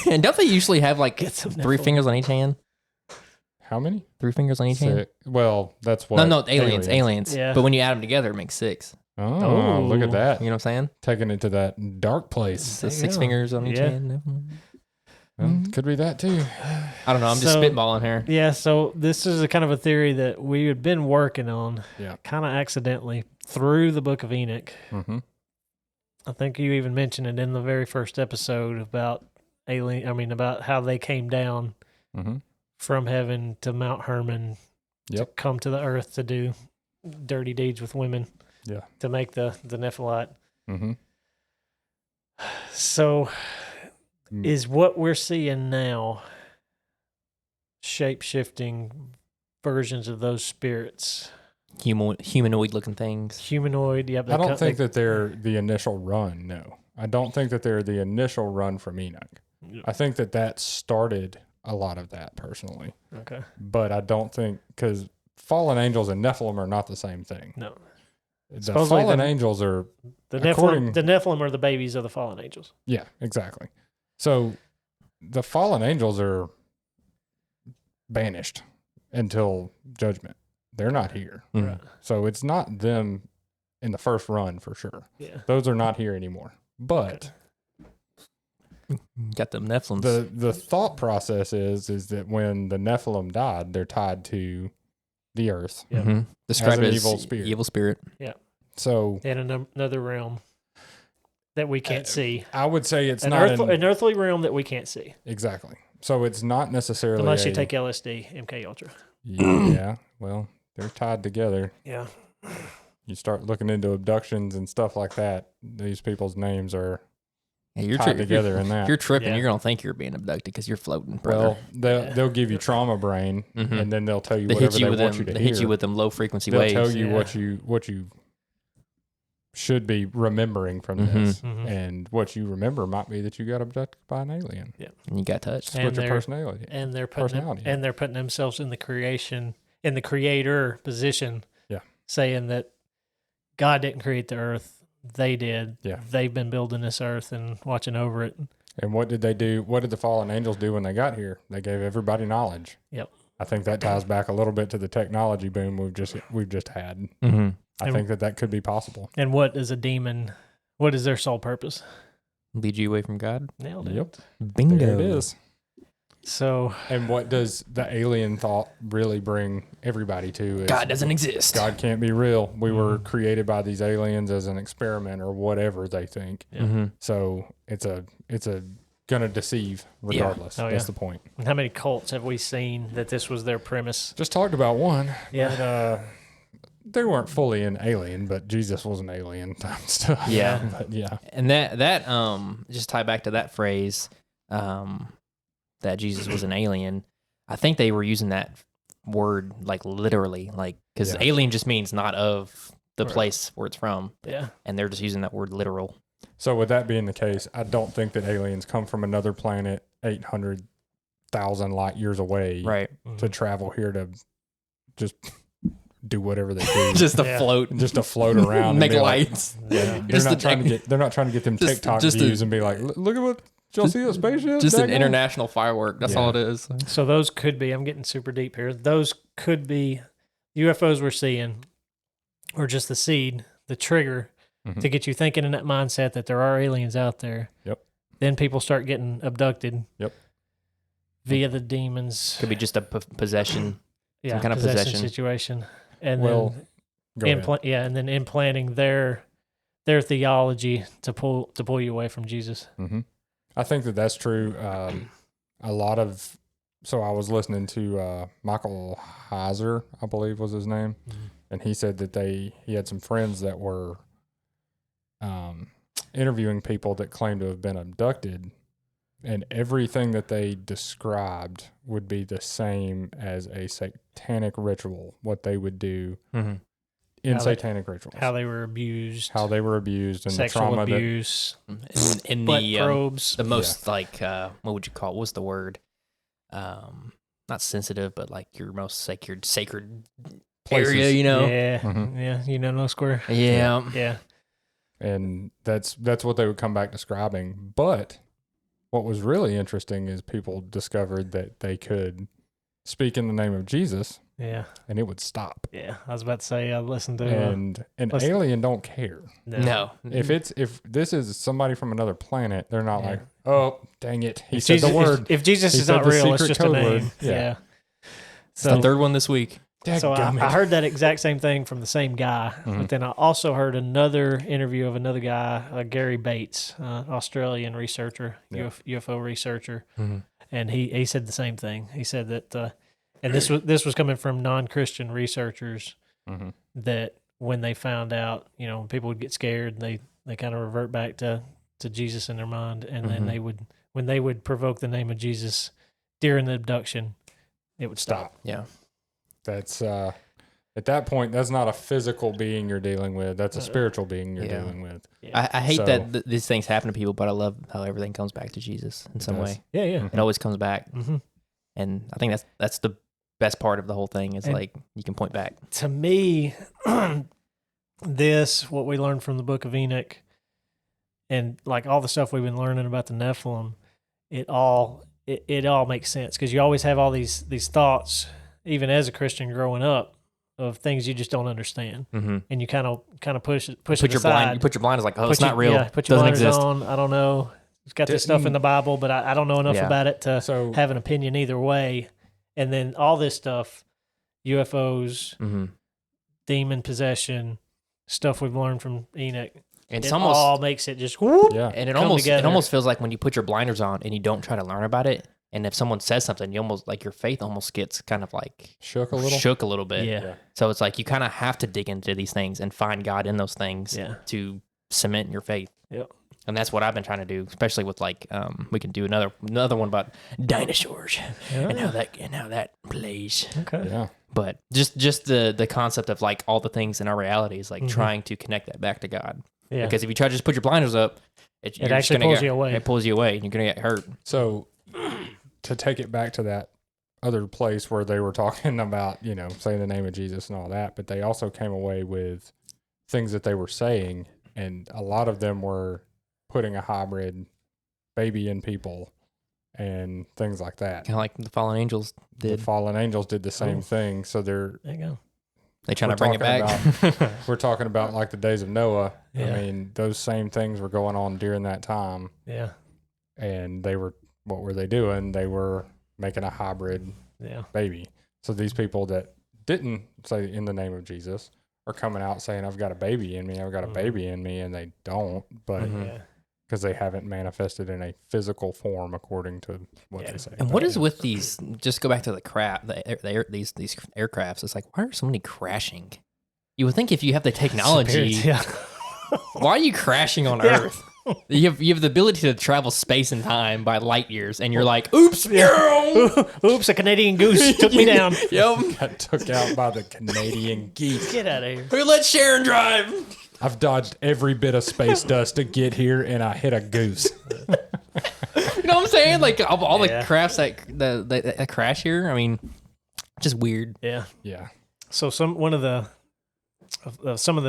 And don't they usually have like Get some 3 fingers on each hand? How many? 3 fingers on each hand? Well, that's what. No, aliens. Yeah. But when you add them together, it makes 6. Oh, look at that. You know what I'm saying? Taking it to that dark place. So There you 6 go. fingers on each Yeah. hand. Well, could be that too. I don't know. I'm just So- spitballing here. Yeah, so this is a kind of a theory that we had been working on, Yeah. kind of accidentally, through the Book of Enoch. Mm-hmm. I think you even mentioned it in the very first episode about about how they came down Mm-hmm. from heaven to Mount Hermon to Yep. come to the earth to do dirty deeds with women. Yeah. To make the Nephilim. Mm-hmm. So Mm. is what we're seeing now shape-shifting versions of those spirits? Humanoid looking things. Humanoid, yep. I don't think that they're the initial run. No, I don't think that they're the initial run from Enoch. I think that started a lot of that personally, Okay. but I don't think because fallen angels and Nephilim are not the same thing. No. The Supposedly fallen the- angels are The According- Nephilim are the babies of the fallen angels. yeah, exactly. So the fallen angels are banished until judgment. They're not here. Mhm. Right. So it's not them in the first run for sure. Yeah. Those are not here anymore. But Got them Nephilims. the thought process is that when the Nephilim died, they're tied to the earth. Yeah. Mhm. Described an as evil spirit. Evil spirit. So In another realm that we can't see. I would say it's An not an earthly realm that we can't see. exactly. So it's not necessarily Unless you take LSD, MK Ultra. yeah. Well, they're tied together. Yeah. You start looking into abductions and stuff like that. These people's names are Yeah, you're tied together in that. You're tripping. Yeah. You're gonna think you're being abducted because you're floating, brother. Well, they'll give you trauma brain, Mhm. and then they'll tell you They whatever hit you they with want them. you to They hear. hit you with them low frequency They'll waves. tell you Yeah. what you should be remembering from Mhm. this, Mhm. and what you remember might be that you got abducted by an alien. and you got touched. And Switch your they're- personality. And they're putting Personality. themselves in the creator position. Yeah. Saying that God didn't create the earth, they did. Yeah. They've been building this earth and watching over it. And what did they do? What did the fallen angels do when they got here? They gave everybody knowledge. Yep. I think that ties back a little bit to the technology boom we've just had. Mm-hmm. I think that could be possible. And what is a demon? What is their sole purpose? Lead you away from God. Nailed it. Yep. Bingo. There it is. So And what does the alien thought really bring everybody to? Is God doesn't exist. God can't be real. We were created by these aliens as an experiment or whatever they think. Yeah. Mm-hmm. So it's a gonna deceive regardless. Oh, That's yeah. the point. how many cults have we seen that this was their premise? Just talked about one. Yeah. But, they weren't fully an alien, but Jesus was an alien type stuff. Yeah. But yeah. And that just tie back to that phrase, that Jesus was an alien. I think they were using that word like literally, like because Yeah. alien just means not of the Right. place where it's from, Yeah. and they're just using that word literal. So with that being the case, I don't think that aliens come from another planet 800,000 light years away Right. to travel here to just do whatever they do. Just to Yeah. float, just to float around and make be like- lights. they're Just not to trying to take- get they're not trying to get them just- TikTok just to- views and be like, look at what y'all see that spaceship? Just an Daggone." international firework. That's Yeah. all it is. So those could be, I'm getting super deep here. Those could be UFOs we're seeing, or just the seed, the trigger Mhm. to get you thinking in that mindset that there are aliens out there. Yep. Then people start getting abducted. Yep. Via the demons. Could be just a possession. Yeah, kind of possession. situation. And Well, then Go ahead. and then implanting their theology to pull you away from Jesus. Mm-hmm. I think that that's true. A lot of so I was listening to Michael Heiser, I believe was his name, and he said that he had some friends that were interviewing people that claimed to have been abducted, and everything that they described would be the same as a satanic ritual. What they would do Mm-hmm. in How they- satanic rituals, How they were abused. how they were abused, and the sexual trauma abuse. In Butt the probes. the most like what would you call it? What's the word? Not sensitive, but like your most sacred Places. area. You know. Yeah. Mhm. Yeah. You know, no square. Yeah. Yeah. and that's what they would come back describing. But what was really interesting is people discovered that they could speak in the name of Jesus Yeah. and it would stop. Yeah. I was about to say, I listened to. And an listen- alien don't care. No. If this is somebody from another planet, they're not Yeah. like, oh, dang it, he If said Jesus, the word. If Jesus He is said not the real, it's secret just a code name. word. Yeah. Yeah. It's the third one this week. So I heard that exact same thing from the same guy, but then I also heard another interview of another guy, Gary Bates, Australian researcher, UFO researcher, and he said the same thing. He said that, and this was coming from non-Christian researchers, that when they found out, people would get scared, they kind of revert back to Jesus in their mind, and then when they would provoke the name of Jesus during the abduction, it would stop. Yeah. That's at that point, that's not a physical being you're dealing with. That's a spiritual being you're dealing with. Yeah. I hate that these things happen to people, but I love how everything comes back to Jesus in some way. Yeah, yeah. It always comes back, and I think that's the best part of the whole thing. Is like you can point back. To me, what we learned from the Book of Enoch, and like all the stuff we've been learning about the Nephilim, it all makes sense, because you always have all these thoughts, even as a Christian growing up, of things you just don't understand, and you kind of push it aside. You put your blinders like, oh, it's not real. Yeah, put your Doesn't blinders exist. on. I don't know. It's got this stuff in the Bible, but I don't know enough about it to have an opinion either way. And then all this stuff, UFOs, demon possession, stuff we've learned from Enoch. And it all makes it just whoop, and it almost feels like when you put your blinders on and you don't try to learn about it, and if someone says something, you almost like your faith almost gets kind of like shook a little bit. Yeah. So it's like you kind of have to dig into these things and find God in those things to cement your faith. Yep. And that's what I've been trying to do, especially with like we can do another one about dinosaurs and how that plays. Okay. Yeah. But just the concept of like all the things in our reality is like trying to connect that back to God. Yeah. Because if you try to just put your blinders up, it actually pulls you away. It pulls you away, and you're gonna get hurt. So to take it back to that other place where they were talking about, saying the name of Jesus and all that, but they also came away with things that they were saying, and a lot of them were putting a hybrid baby in people and things like that. Kind of like the fallen angels did. The fallen angels did the same thing. So there you go. They trying to bring it back. We're talking about like the days of Noah. Yeah. I mean, those same things were going on during that time. Yeah. And what were they doing? They were making a hybrid baby. So these people that didn't say in the name of Jesus are coming out saying, I've got a baby in me, I've got a baby in me, and they don't, but because they haven't manifested in a physical form according to what they say. And what is with these? Just go back to these aircrafts. It's like, why are so many crashing? You would think if you have the technology, why are you crashing on Earth? You have the ability to travel space and time by light years, and you're like, oops, oops, a Canadian goose took me down. Yep, got took out by the Canadian geese. Get out of here. Who let Sharon drive? I've dodged every bit of space dust to get here, and I hit a goose. You know what I'm saying? Like all the crafts that crash here. I mean, just weird. Yeah. Yeah. So some of the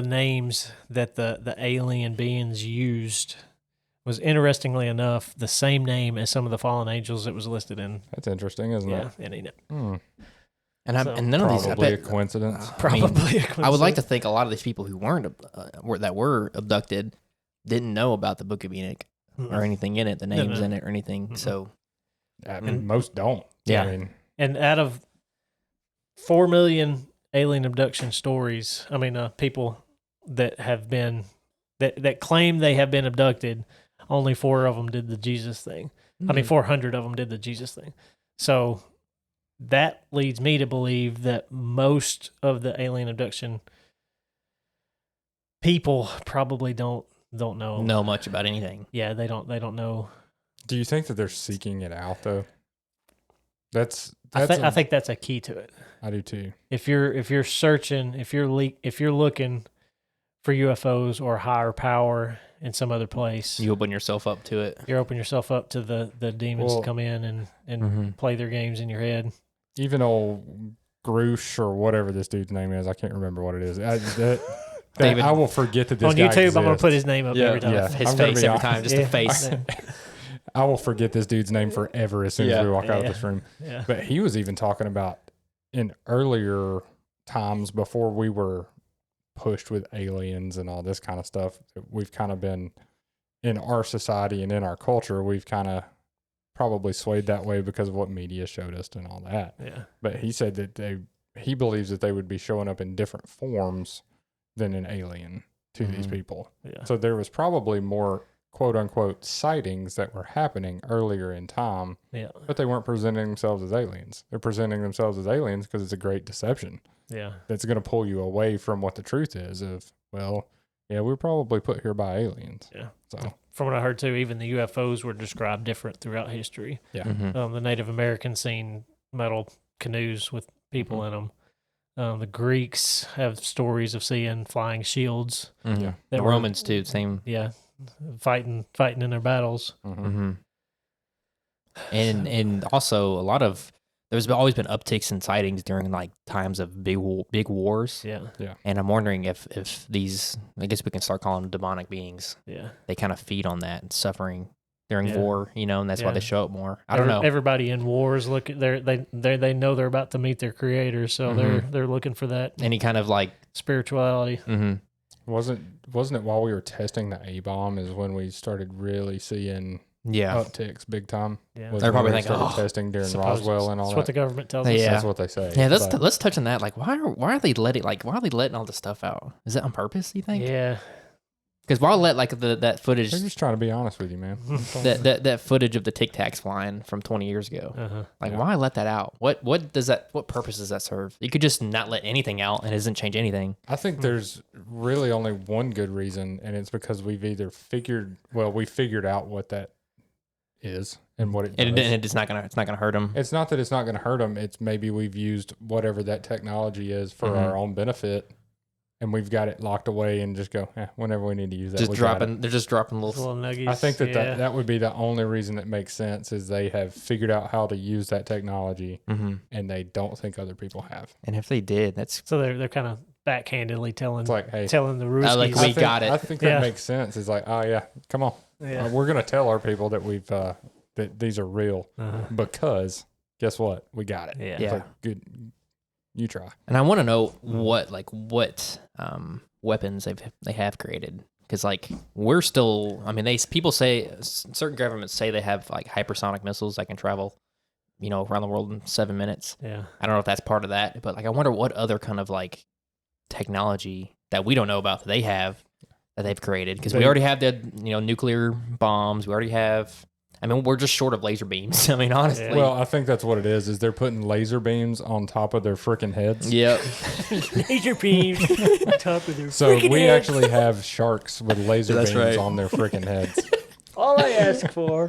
names that the alien beings used was, interestingly enough, the same name as some of the fallen angels that was listed in. That's interesting, isn't it? Yeah, in Enoch. And none of these, probably a coincidence. Probably a coincidence. I would like to think a lot of these people who were abducted didn't know about the Book of Enoch or anything in it, the names in it or anything. So I mean, most don't. Yeah. I mean, and out of 4 million alien abduction stories, people that have been that claim they have been abducted, only 4 of them did the Jesus thing. 400 of them did the Jesus thing. So that leads me to believe that most of the alien abduction people probably don't know much about anything. Yeah, they don't know. Do you think that they're seeking it out though? I think that's a key to it. I do too. If you're searching, if you're looking for UFOs or higher power in some other place, you open yourself up to it. You're opening yourself up to the demons to come in and play their games in your head. Even old Groosh or whatever this dude's name is, I can't remember what it is. David, I will forget that this on guy YouTube. exists. I'm going to put his name up every time. His face every time, just a face. I will forget this dude's name forever as soon as we walk out of Yeah. this room. Yeah. But he was even talking about in earlier times before we were pushed with aliens and all this kind of stuff. We've kind of been in our society and in our culture, we've kind of probably swayed that way because of what media showed us and all that. Yeah. But he said that he believes that they would be showing up in different forms than an alien to these people. Yeah. So there was probably more quote unquote sightings that were happening earlier in time, Yeah. but they weren't presenting themselves as aliens. They're presenting themselves as aliens because it's a great deception Yeah. that's going to pull you away from what the truth is of, well, yeah, we were probably put here by aliens. Yeah. So, From what I heard too, even the UFOs were described different throughout history. yeah. Mm-hmm. The Native Americans seen metal canoes with people in them. The Greeks have stories of seeing flying shields. Mm-hmm. Yeah. The That were- Romans too, same. Yeah, fighting in their battles. Mm-hmm. And also a lot of there's always been upticks in sightings during like times of big wars. Yeah, And I'm wondering if these, I guess we can start calling them demonic beings. yeah. They kind of feed on that and suffering during Yeah. war, and that's why Yeah. they show up more. I don't know. Everybody in wars they know they're about to meet their creator, so they're looking for that Any kind of like, spirituality. Wasn't it while we were testing the A-bomb is when we started really seeing yeah. upticks big time? Yeah, Was They're when probably we thinking, started "Oh, testing during Suppose- Roswell and all That's that. what the government tells us. Yeah. That's what they say. Yeah, But let's touch on that. Like, why are they letting all this stuff out? Is that on purpose? You think? Yeah, Because why let like that footage, they're just trying to be honest with you, man. that footage of the Tic Tacs flying from 20 years ago? Like, Yeah. why let that out? What purpose does that serve? You could just not let anything out, and it doesn't change anything. I think there's really only one good reason, and it's because we've either figured out what that is and what it does. And it's not gonna hurt them. It's not that it's not going to hurt them. It's maybe we've used whatever that technology is for our own benefit, and we've got it locked away and just go, whenever we need to use that. They're just dropping little. little nuggies. I think that, yeah. that would be the only reason that makes sense is they have figured out how to use that technology, and they don't think other people have. And if they did, that's So they're kind of backhandedly telling It's like, hey, telling the Ruskies. like we got it. I think that Yeah. makes sense. It's like, oh yeah, come on. Yeah. We're gonna tell our people that we've that these are real because guess what? We got it. Yeah. It's Yeah. like, good. You try. And I want to know what weapons they have created, because like we're still. I mean, people say certain governments say they have like hypersonic missiles that can travel, around the world in 7 minutes. Yeah. I don't know if that's part of that, but like I wonder what other kind of like technology that we don't know about that they have that they've created, because we already have the nuclear bombs. We already have. I mean, we're just short of laser beams. I mean, honestly. Yeah. Well, I think that's what it is they're putting laser beams on top of their freaking heads. Yep. Laser beams on top of their So freaking we head. actually have sharks with laser That's beams right. on their freaking heads. All I ask for.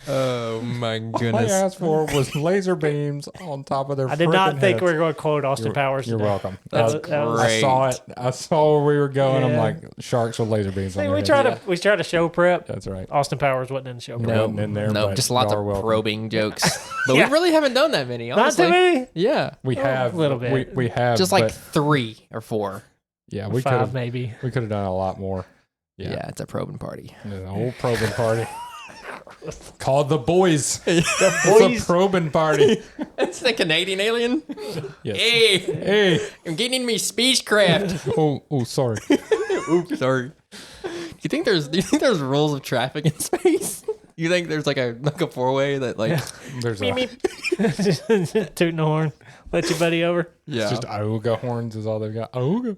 Oh my All I asked for was laser beams on top of their. I did not frickin' think heads. we were going to quote Austin Powers. You're today. welcome. That's That was- I saw it. I saw where we were going. I'm Yeah. like sharks with laser beams on See, their we heads. tried to show prep. That's right. Austin Powers wasn't in the show prep. No, wasn't in there, no, but just lots y'all of are welcome. probing jokes. But Yeah. we really haven't done that many, Not honestly. too many. Yeah, We have a little bit. We have just like but 3 or 4. yeah. We could 5 have maybe. we could have done a lot more. Yeah, Yeah, it's a probing party. The whole probing party called the boys. It's boys. a probing party. It's the Canadian alien. Yes. Hey, Hey. I'm getting me speechcraft. Oh, sorry. Oops, sorry. Do you think there's rules of traffic in space? You think there's like a 4-way that like There's Meep, a, meep. Tooting the horn. Let your buddy over. yeah. just Auga horns is all they've got. Auga.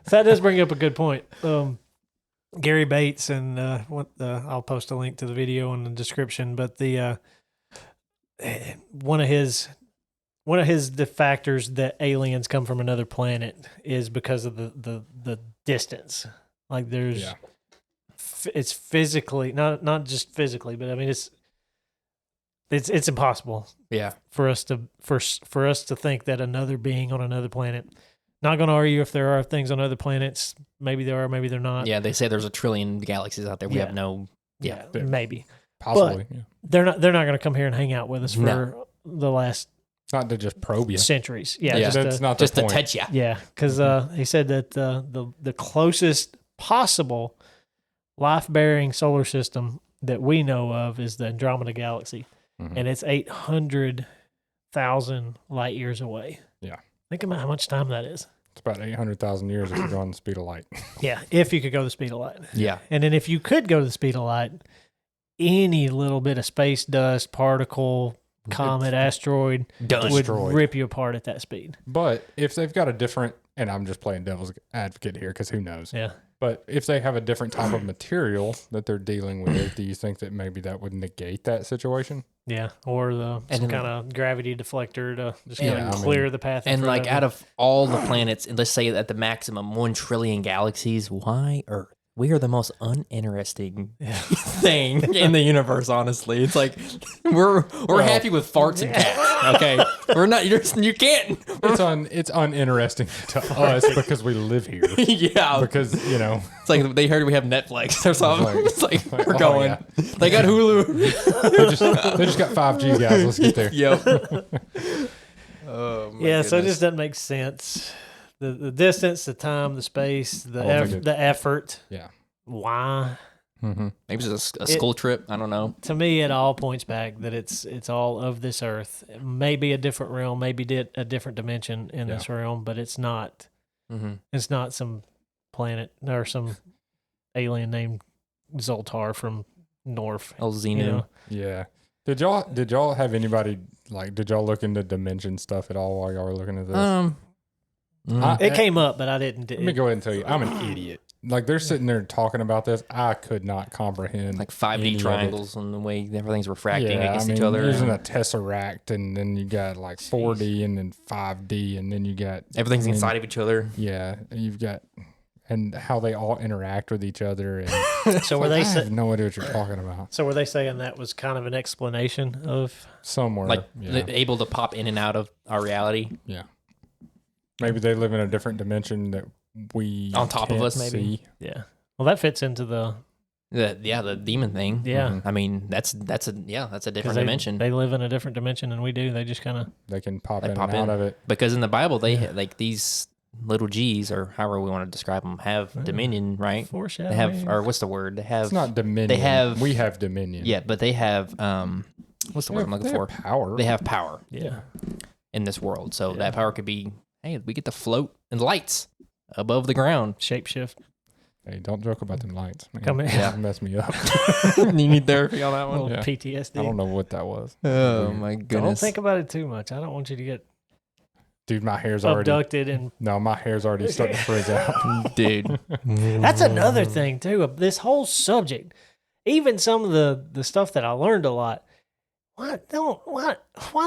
So that does bring up a good point. Gary Bates and I'll post a link to the video in the description. But the one of his factors that aliens come from another planet is because of the distance. Like there's, Yeah. it's physically not just physically, but I mean it's impossible Yeah. for us to think that another being on another planet. Not going to argue if there are things on other planets. Maybe there are, maybe they're not. Yeah, they say there's a trillion galaxies out there. We Yeah. have no. Yeah, Yeah. maybe. Possibly. Yeah. They're not going to come here and hang out with us for No. the last Not to just probe you. centuries. Yeah, Yeah. That's just not the Just to point. touch you. yeah, because he said that the closest possible life-bearing solar system that we know of is the Andromeda Galaxy, and it's 800,000 light years away. Yeah. Think about how much time that is. It's about 800,000 years if you're going the speed of light. Yeah, if you could go the speed of light. Yeah. And then if you could go the speed of light, any little bit of space dust, particle, comet, asteroid would rip you apart at that speed. But if they've got a different, and I'm just playing devil's advocate here because who knows? Yeah. But if they have a different type of material that they're dealing with, do you think that maybe that would negate that situation? Yeah, or some kind of gravity deflector to just kind of clear the path. And like out of all the planets, and let's say at the maximum 1 trillion galaxies, why Earth? We are the most uninteresting thing in the universe. Honestly, it's like we're happy with farts and cats. Okay, we're not. You can't. It's uninteresting to us because we live here. Yeah, because it's like they heard we have Netflix or something. It's like we're going. Yeah. They got Hulu. they just got 5G, guys. Let's get there. Yep. Oh, yeah, so it just doesn't make sense. The distance, the time, the space, the effort. Yeah. Why? Mm-hmm. Maybe it's a school trip. I don't know. To me, it all points back that it's all of this Earth. Maybe a different realm, maybe a different dimension in this realm, but it's not. Mm-hmm. It's not some planet or some alien named Zoltar from North. Oh, Xenu. Yeah. Did y'all have anybody did y'all look into dimension stuff at all while y'all were looking at this? It came up, but I didn't. Let me go ahead and tell you, I'm an idiot. Like they're sitting there talking about this, I could not comprehend. Like 5D triangles and the way everything's refracting against each other. Using a tesseract, and then you got like 4D and then 5D, and then you got everything's inside of each other. Yeah, you've got and how they all interact with each other. And so were they? I have no idea what you're talking about. So were they saying that was kind of an explanation of somewhere, like able to pop in and out of our reality? Yeah. Maybe they live in a different dimension that we on top of us. Maybe. See. Yeah. Well, that fits into the demon thing. Yeah. Mm-hmm. I mean, that's a different dimension. They live in a different dimension than we do. They just kind of can pop in and out of it. Because in the Bible, they like these little G's or however we want to describe them have dominion, right? Foreshadowing. They have, or what's the word? They have. It's not dominion. We have dominion. Yeah, but they have what's the word I'm looking for? Power. They have power. Yeah. In this world, so that power could be. Hey, we get to float in lights above the ground. Shapeshift. Hey, don't joke about them lights, man. Come in. Yeah, mess me up. You need therapy on that one? Yeah. PTSD. I don't know what that was. Oh, my goodness. Don't think about it too much. I don't want you to get Dude, my hair's already... abducted and... No, my hair's already starting to frizz out. Dude. That's another thing, too. This whole subject, even some of the stuff that I learned a lot, why is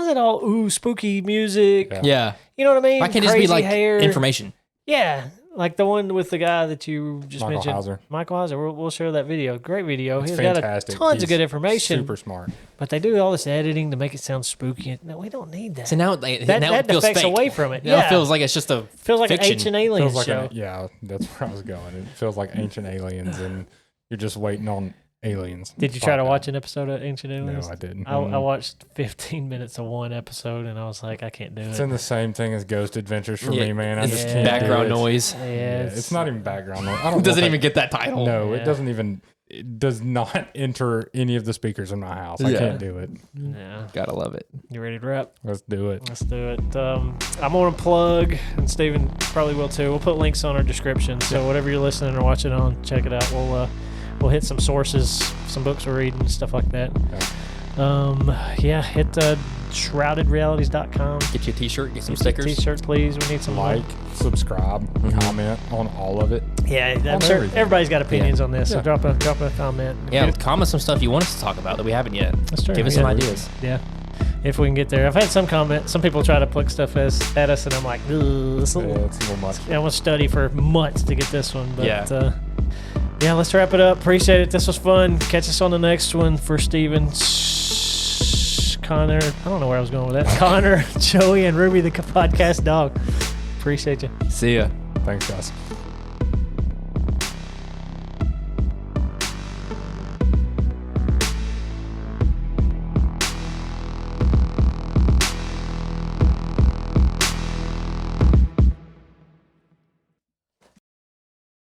it all spooky music? Yeah. You know what I mean? Why can't it just be like information? Yeah. Like the one with the guy that you just mentioned. Hauser. Michael Hauser. We'll share that video. Great video. It's He's fantastic. got tons of good information. Super smart. But they do all this editing to make it sound spooky. No, we don't need that. So now that it feels defects fake. away from it. Now it feels like it's just a feels like fiction. an Ancient Aliens show. Yeah, that's where I was going. It feels like Ancient Aliens, and you're just waiting on aliens. Did you try to watch an episode of Ancient Aliens? No, I didn't. I watched 15 minutes of one episode, and I was like, I can't do it. It's in the same thing as Ghost Adventures for me, man. I just can't background do it. noise. Yeah, it's not even background noise. It doesn't even get that title. No, it doesn't even. It does not enter any of the speakers in my house. I can't do it. Yeah, gotta love it. You ready to wrap? Let's do it. Let's do it. I'm gonna plug, and Steven probably will too. We'll put links on our description, so whatever you're listening or watching on, check it out. We'll hit some sources, some books we're reading, stuff like that. Hit shroudedrealities.com. Get you a t-shirt, get some stickers. T-shirt, please. We need some subscribe, comment on all of it. Yeah, I'm sure everybody's got opinions on this, so drop a comment. Yeah, comment some stuff you want us to talk about that we haven't yet. That's true. Give us some ideas. Yeah. If we can get there. I've had some people try to plug stuff at us, and I'm like, it's a little much. I want to study for months to get this one, but let's wrap it up. Appreciate it. This was fun. Catch us on the next one. For Steven, Connor, I don't know where I was going with that. Connor, Joey, and Ruby, the podcast dog. Appreciate you. See ya. Thanks, guys.